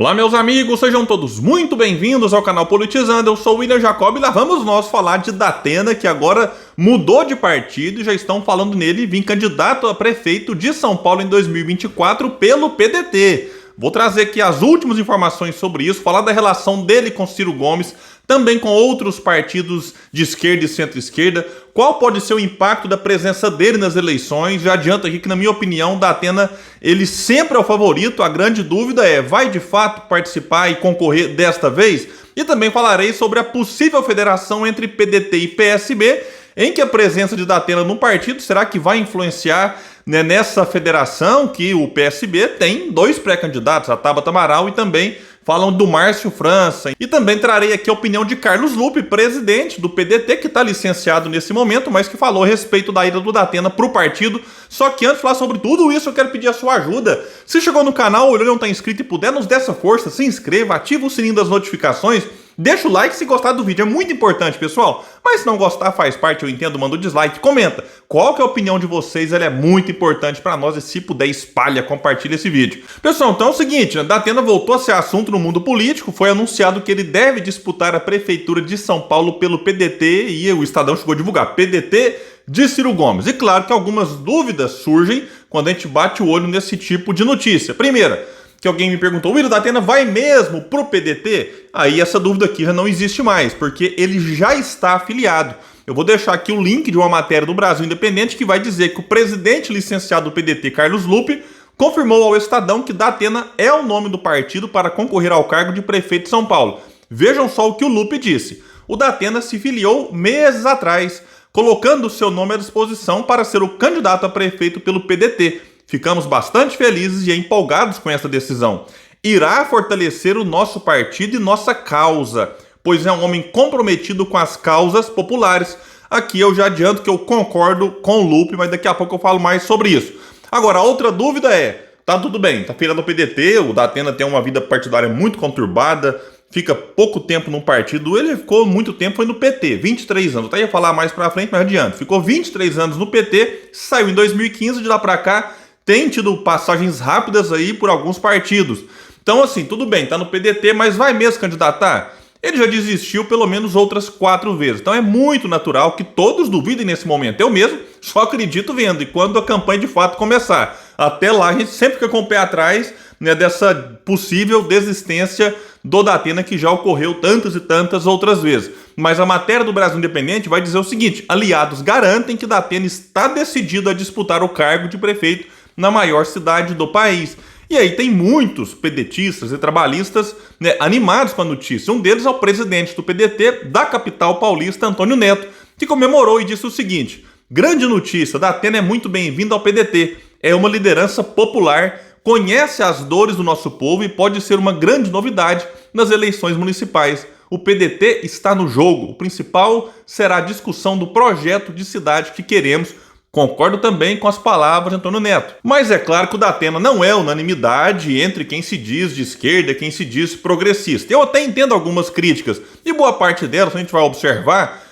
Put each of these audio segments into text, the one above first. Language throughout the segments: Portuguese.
Olá meus amigos, sejam todos muito bem-vindos ao canal Politizando. Eu sou o William Jacob e lá vamos nós falar de Datena, que agora mudou de partido e já estão falando nele vir candidato a prefeito de São Paulo em 2024 pelo PDT. Vou trazer aqui as últimas informações sobre isso, falar da relação dele com Ciro Gomes, também com outros partidos de esquerda e centro-esquerda, qual pode ser o impacto da presença dele nas eleições. Já adianto aqui que, na minha opinião, Datena, ele sempre é o favorito. A grande dúvida é, vai de fato participar e concorrer desta vez? E também falarei sobre a possível federação entre PDT e PSB, em que a presença de Datena no partido, será que vai influenciar, né, nessa federação que o PSB tem dois pré-candidatos, a Tabata Amaral e também falam do Márcio França. E também trarei aqui a opinião de Carlos Lupe, presidente do PDT, que está licenciado nesse momento, mas que falou a respeito da ida do Datena para o partido. Só que antes de falar sobre tudo isso, eu quero pedir a sua ajuda. Se chegou no canal, ou não está inscrito e puder nos dar essa força, se inscreva, ativa o sininho das notificações, deixa o like se gostar do vídeo, é muito importante, pessoal. Mas se não gostar, faz parte, eu entendo, manda o dislike, comenta. Qual que é a opinião de vocês? Ela é muito importante para nós e se puder, espalha, compartilha esse vídeo. Pessoal, então é o seguinte, né? Datena voltou a ser assunto no mundo político, foi anunciado que ele deve disputar a prefeitura de São Paulo pelo PDT e o Estadão chegou a divulgar, PDT de Ciro Gomes. E claro que algumas dúvidas surgem quando a gente bate o olho nesse tipo de notícia. Primeira, que alguém me perguntou, o William Datena vai mesmo pro PDT? Aí essa dúvida aqui já não existe mais, porque ele já está afiliado. Eu vou deixar aqui o link de uma matéria do Brasil Independente que vai dizer que o presidente licenciado do PDT, Carlos Lupe, confirmou ao Estadão que Datena é o nome do partido para concorrer ao cargo de prefeito de São Paulo. Vejam só o que o Lupe disse. O Datena se filiou meses atrás, colocando seu nome à disposição para ser o candidato a prefeito pelo PDT. Ficamos bastante felizes e empolgados com essa decisão. Irá fortalecer o nosso partido e nossa causa, pois é um homem comprometido com as causas populares. Aqui eu já adianto que eu concordo com o Lupe, mas daqui a pouco eu falo mais sobre isso. Agora, a outra dúvida é, tá tudo bem, tá filiado no PDT, o Datena tem uma vida partidária muito conturbada, fica pouco tempo no partido, ele ficou muito tempo, foi no PT, 23 anos, eu até ia falar mais pra frente, mas adiante. Ficou 23 anos no PT, saiu em 2015, de lá pra cá, tem tido passagens rápidas aí por alguns partidos. Então, assim, tudo bem, tá no PDT, mas vai mesmo candidatar? Ele já desistiu pelo menos outras 4 vezes. Então é muito natural que todos duvidem nesse momento. Eu mesmo só acredito vendo. E quando a campanha de fato começar. Até lá a gente sempre fica com o pé atrás, né, dessa possível desistência do Datena que já ocorreu tantas e tantas outras vezes. Mas a matéria do Brasil Independente vai dizer o seguinte: aliados garantem que Datena está decidido a disputar o cargo de prefeito na maior cidade do país. E aí tem muitos pedetistas e trabalhistas, né, animados com a notícia. Um deles é o presidente do PDT da capital paulista, Antônio Neto, que comemorou e disse o seguinte: grande notícia, Datena é muito bem-vindo ao PDT. É uma liderança popular, conhece as dores do nosso povo e pode ser uma grande novidade nas eleições municipais. O PDT está no jogo. O principal será a discussão do projeto de cidade que queremos. Concordo também com as palavras de Antônio Neto. Mas é claro que o Datena não é unanimidade entre quem se diz de esquerda e quem se diz progressista. Eu até entendo algumas críticas, e boa parte delas, a gente vai observar,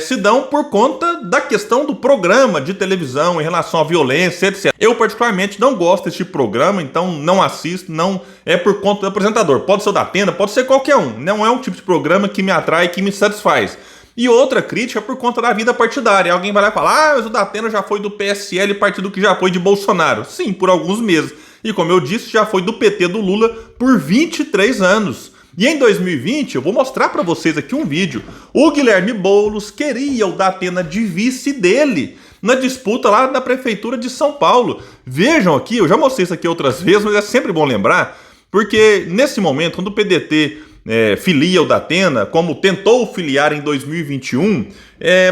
se dão por conta da questão do programa de televisão em relação à violência, etc. Eu particularmente não gosto desse tipo de programa, então não assisto, não é por conta do apresentador. Pode ser o Datena, pode ser qualquer um. Não é um tipo de programa que me atrai, que me satisfaz. E outra crítica por conta da vida partidária. Alguém vai lá e fala, mas o Datena já foi do PSL, partido que já foi de Bolsonaro. Sim, por alguns meses. E como eu disse, já foi do PT do Lula por 23 anos. E em 2020, eu vou mostrar para vocês aqui um vídeo. O Guilherme Boulos queria o Datena de vice dele na disputa lá da prefeitura de São Paulo. Vejam aqui, eu já mostrei isso aqui outras vezes, mas é sempre bom lembrar, porque nesse momento, quando o PDT filia o Datena, como tentou filiar em 2021,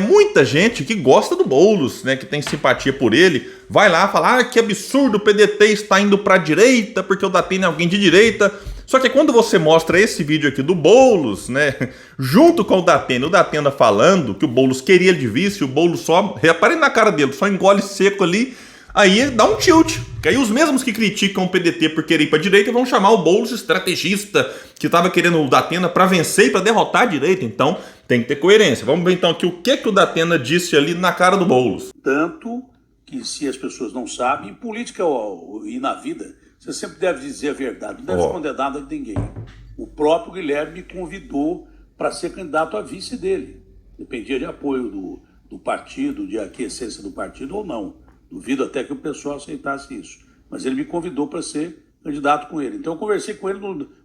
muita gente que gosta do Boulos, né, que tem simpatia por ele, vai lá falar que absurdo, o PDT está indo para a direita, porque o Datena é alguém de direita. Só que quando você mostra esse vídeo aqui do Boulos, né, junto com o Datena falando que o Boulos queria ele de vice, o Boulos só, reparem na cara dele, só engole seco ali, aí dá um tilt. Que aí os mesmos que criticam o PDT por querer ir para a direita vão chamar o Boulos de estrategista, que estava querendo o Datena para vencer e para derrotar a direita. Então tem que ter coerência. Vamos ver então aqui o que o Datena disse ali na cara do Boulos. Tanto que, se as pessoas não sabem, em política e na vida, você sempre deve dizer a verdade, não deve esconder nada de ninguém. O próprio Guilherme me convidou para ser candidato a vice dele. Dependia de apoio do partido, de aquiescência do partido ou não. Duvido até que o pessoal aceitasse isso. Mas ele me convidou para ser candidato com ele. Então eu conversei com ele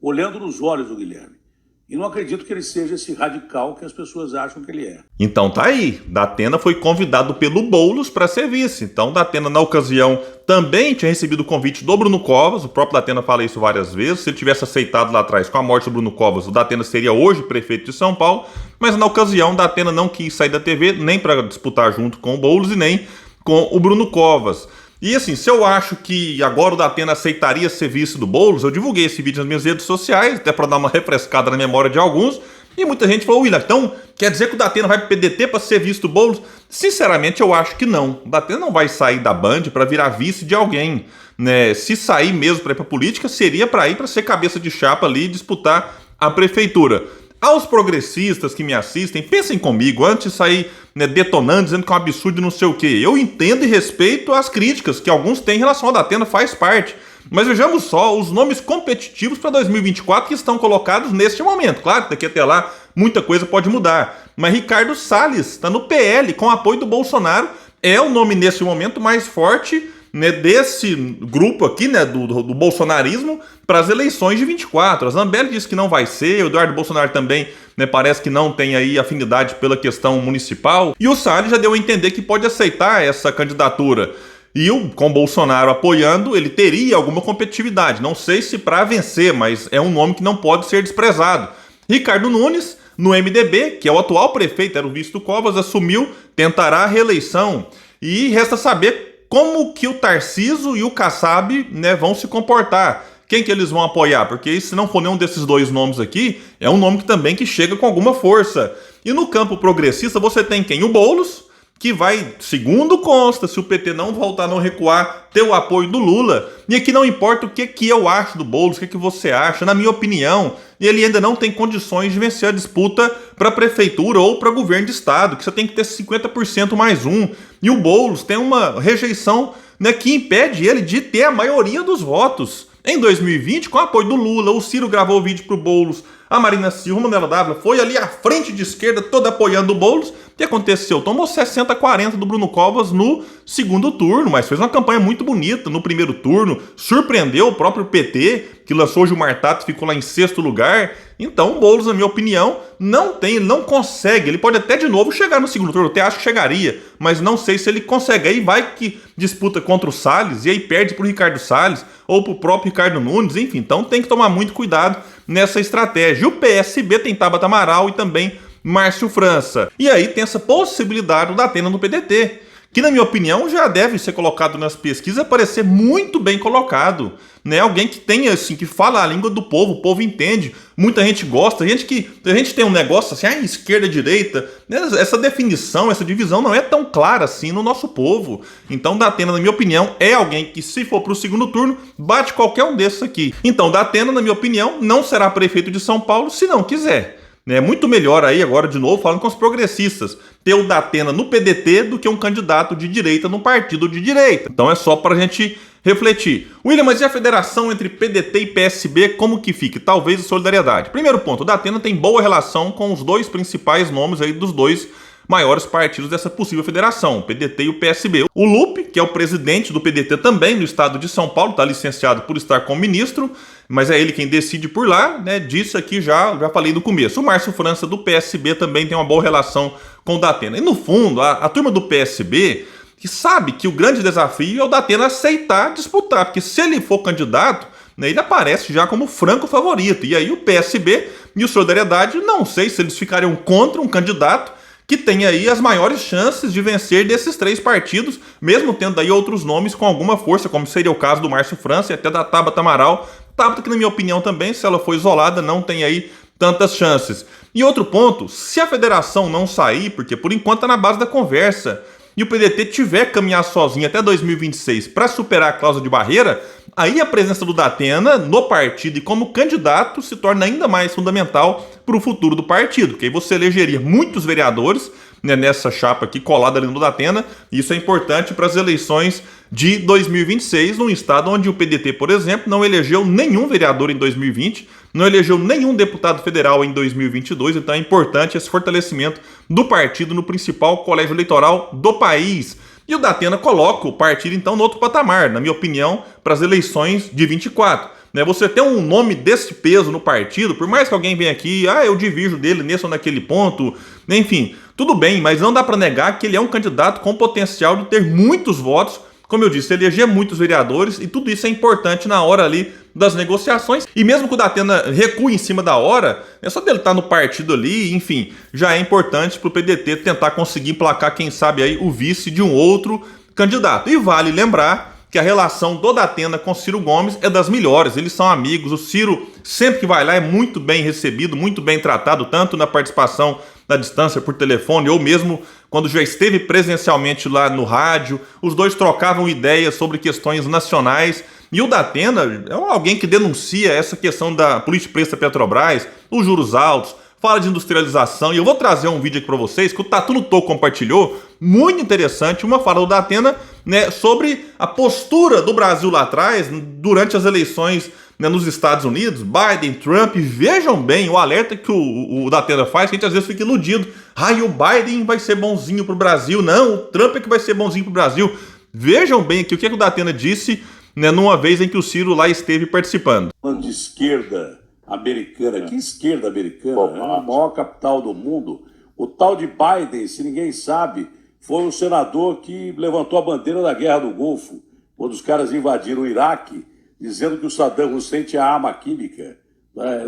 olhando nos olhos do Guilherme. E não acredito que ele seja esse radical que as pessoas acham que ele é. Então tá aí, Datena foi convidado pelo Boulos para ser vice. Então Datena, na ocasião, também tinha recebido o convite do Bruno Covas. O próprio Datena fala isso várias vezes. Se ele tivesse aceitado lá atrás com a morte do Bruno Covas, o Datena seria hoje prefeito de São Paulo. Mas na ocasião, Datena não quis sair da TV, nem para disputar junto com o Boulos e nem com o Bruno Covas. E assim, se eu acho que agora o Datena aceitaria ser vice do Boulos, eu divulguei esse vídeo nas minhas redes sociais, até para dar uma refrescada na memória de alguns, e muita gente falou, William, então quer dizer que o Datena vai pro PDT para ser vice do Boulos? Sinceramente, eu acho que não. O Datena não vai sair da Band para virar vice de alguém, né? Se sair mesmo para ir para política, seria para ir para ser cabeça de chapa ali e disputar a prefeitura. Aos progressistas que me assistem, pensem comigo, antes de sair, né, detonando, dizendo que é um absurdo e não sei o quê. Eu entendo e respeito as críticas que alguns têm em relação ao Datena, faz parte. Mas vejamos só os nomes competitivos para 2024 que estão colocados neste momento. Claro que daqui até lá muita coisa pode mudar. Mas Ricardo Salles está no PL com apoio do Bolsonaro. É o nome nesse momento mais forte, né, desse grupo aqui, né, do bolsonarismo para as eleições de 24. A Zambelli disse que não vai ser, o Eduardo Bolsonaro também, né, parece que não tem aí afinidade pela questão municipal. E o Salles já deu a entender que pode aceitar essa candidatura. E com Bolsonaro apoiando, ele teria alguma competitividade. Não sei se para vencer, mas é um nome que não pode ser desprezado. Ricardo Nunes, no MDB, que é o atual prefeito, era o vice do Covas, assumiu, tentará a reeleição. E resta saber como que o Tarcísio e o Kassab, né, vão se comportar. Quem que eles vão apoiar? Porque se não for nenhum desses dois nomes aqui, é um nome que também que chega com alguma força. E no campo progressista você tem quem? O Boulos, que vai, segundo consta, se o PT não voltar, não recuar, ter o apoio do Lula. E aqui não importa o que eu acho do Boulos, o que você acha, na minha opinião, ele ainda não tem condições de vencer a disputa para prefeitura ou para governo de estado, que você tem que ter 50% mais um. E o Boulos tem uma rejeição, né, que impede ele de ter a maioria dos votos. Em 2020, com o apoio do Lula, o Ciro gravou o vídeo pro Boulos, a Marina Silva, Manuela Dávila, foi ali à frente de esquerda, toda apoiando o Boulos. O que aconteceu? Tomou 60-40 do Bruno Covas no segundo turno, mas fez uma campanha muito bonita no primeiro turno, surpreendeu o próprio PT, que lançou o Gilmar Tato e ficou lá em sexto lugar. Então o Boulos, na minha opinião, não consegue. Ele pode até de novo chegar no segundo turno, eu até acho que chegaria, mas não sei se ele consegue. Aí vai que disputa contra o Salles e aí perde pro Ricardo Salles ou pro próprio Ricardo Nunes, enfim. Então tem que tomar muito cuidado nessa estratégia. E o PSB tem Tabata Amaral e também Márcio França. E aí tem essa possibilidade do Datena no PDT, que na minha opinião já deve ser colocado nas pesquisas, aparecer muito bem colocado, né? Alguém que tenha, assim, que fala a língua do povo, o povo entende, muita gente gosta, a gente tem um negócio assim, esquerda, direita, né? Essa definição, essa divisão não é tão clara assim no nosso povo. Então Datena, na minha opinião, é alguém que, se for para o segundo turno, bate qualquer um desses aqui. Então Datena, na minha opinião, não será prefeito de São Paulo se não quiser. É muito melhor aí, agora de novo, falando com os progressistas, ter o Datena no PDT do que um candidato de direita no partido de direita. Então é só pra gente refletir. William, mas e a federação entre PDT e PSB, como que fica? Talvez a solidariedade. Primeiro ponto, o Datena tem boa relação com os dois principais nomes aí dos dois maiores partidos dessa possível federação, o PDT e o PSB. O Lupe, que é o presidente do PDT também no estado de São Paulo, está licenciado por estar como ministro, mas é ele quem decide por lá, né? Disso aqui já falei no começo. O Márcio França do PSB também tem uma boa relação com o Datena. E no fundo, a turma do PSB que sabe que o grande desafio é o Datena aceitar disputar, porque se ele for candidato, né, ele aparece já como franco favorito. E aí o PSB e o Solidariedade, não sei se eles ficariam contra um candidato que tem aí as maiores chances de vencer desses três partidos, mesmo tendo aí outros nomes com alguma força, como seria o caso do Márcio França e até da Tabata Amaral. Tabata, que na minha opinião também, se ela for isolada, não tem aí tantas chances. E outro ponto, se a federação não sair, porque por enquanto está na base da conversa, e o PDT tiver que caminhar sozinho até 2026 para superar a cláusula de barreira, aí a presença do Datena no partido e como candidato se torna ainda mais fundamental para o futuro do partido, porque aí você elegeria muitos vereadores né, nessa chapa aqui, colada ali no Datena. Isso é importante para as eleições de 2026, num estado onde o PDT, por exemplo, não elegeu nenhum vereador em 2020, não elegeu nenhum deputado federal em 2022, então é importante esse fortalecimento do partido no principal colégio eleitoral do país. E o Datena coloca o partido, então, no outro patamar, na minha opinião, para as eleições de 24. Você ter um nome desse peso no partido, por mais que alguém venha aqui, eu divirjo dele nesse ou naquele ponto, enfim, tudo bem, mas não dá para negar que ele é um candidato com potencial de ter muitos votos, como eu disse, eleger muitos vereadores, e tudo isso é importante na hora ali das negociações. E mesmo que o Datena recue em cima da hora, é só dele estar no partido ali, enfim, já é importante para o PDT tentar conseguir emplacar, quem sabe, aí o vice de um outro candidato. E vale lembrar que a relação do Datena com Ciro Gomes é das melhores, eles são amigos, o Ciro sempre que vai lá é muito bem recebido, muito bem tratado, tanto na participação na distância por telefone ou mesmo quando já esteve presencialmente lá no rádio, os dois trocavam ideias sobre questões nacionais. E o Datena é alguém que denuncia essa questão da política de preço da Petrobras, os juros altos, fala de industrialização, e eu vou trazer um vídeo aqui para vocês que o Tatu no Toco compartilhou, muito interessante, uma fala do Datena, né, sobre a postura do Brasil lá atrás, durante as eleições, né, nos Estados Unidos, Biden, Trump. Vejam bem o alerta que o Datena faz, que a gente às vezes fica iludido. E o Biden vai ser bonzinho pro Brasil. Não, o Trump é que vai ser bonzinho pro Brasil. Vejam bem aqui o que o Datena disse, né, numa vez em que o Ciro lá esteve participando. Falando de esquerda americana, que esquerda americana? É a maior capital do mundo. O tal de Biden, se ninguém sabe, foi um senador que levantou a bandeira da Guerra do Golfo, quando os caras invadiram o Iraque, dizendo que o Saddam Hussein tinha arma química.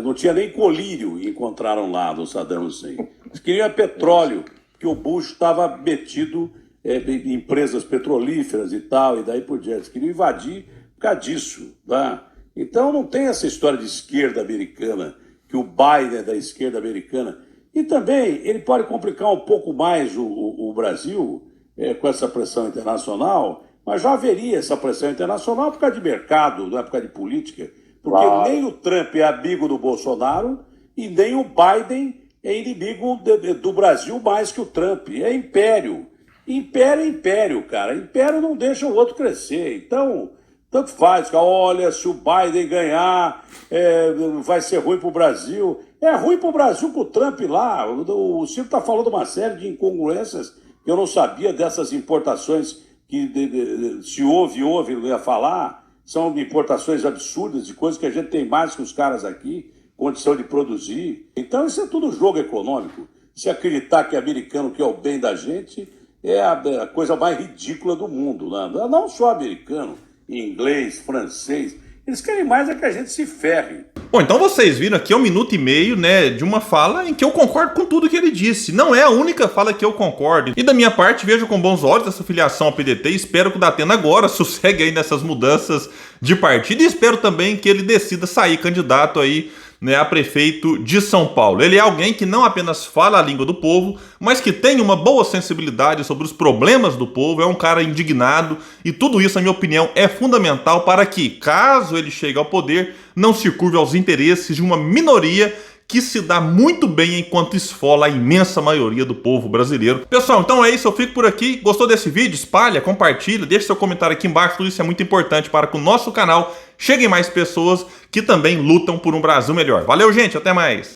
Não tinha nem colírio, encontraram lá do Saddam Hussein. Eles queriam petróleo, que o Bush estava metido em empresas petrolíferas e tal, e daí por diante. Eles queriam invadir por causa disso. Tá? Então não tem essa história de esquerda americana, que o Biden é da esquerda americana. E também ele pode complicar um pouco mais o Brasil com essa pressão internacional, mas já haveria essa pressão internacional por causa de mercado, não é por causa de política. Porque nem o Trump é amigo do Bolsonaro e nem o Biden é inimigo do Brasil mais que o Trump. É império. Império é império, cara. Império não deixa o outro crescer. Então, tanto faz. Olha, se o Biden ganhar, vai ser ruim para o Brasil. É ruim para o Brasil com o Trump lá. O Ciro está falando uma série de incongruências que eu não sabia dessas importações que se ouve, não ia falar. São importações absurdas de coisas que a gente tem mais que os caras aqui, condição de produzir. Então isso é tudo jogo econômico. Se acreditar que americano quer o bem da gente é a coisa mais ridícula do mundo. Né? Não só americano, inglês, francês. Eles querem mais é que a gente se ferre. Bom, então vocês viram aqui 1 minuto e meio, né, de uma fala em que eu concordo com tudo que ele disse. Não é a única fala que eu concordo. E da minha parte, vejo com bons olhos essa filiação ao PDT e espero que o Datena agora sossegue aí nessas mudanças de partido. E espero também que ele decida sair candidato aí, né, a prefeito de São Paulo. Ele é alguém que não apenas fala a língua do povo, mas que tem uma boa sensibilidade sobre os problemas do povo, é um cara indignado, e tudo isso, na minha opinião, é fundamental para que, caso ele chegue ao poder, não se curve aos interesses de uma minoria que se dá muito bem enquanto esfola a imensa maioria do povo brasileiro. Pessoal, então é isso, eu fico por aqui. Gostou desse vídeo? Espalha, compartilha, deixa seu comentário aqui embaixo, tudo isso é muito importante para que o nosso canal chegue mais pessoas que também lutam por um Brasil melhor. Valeu, gente, até mais!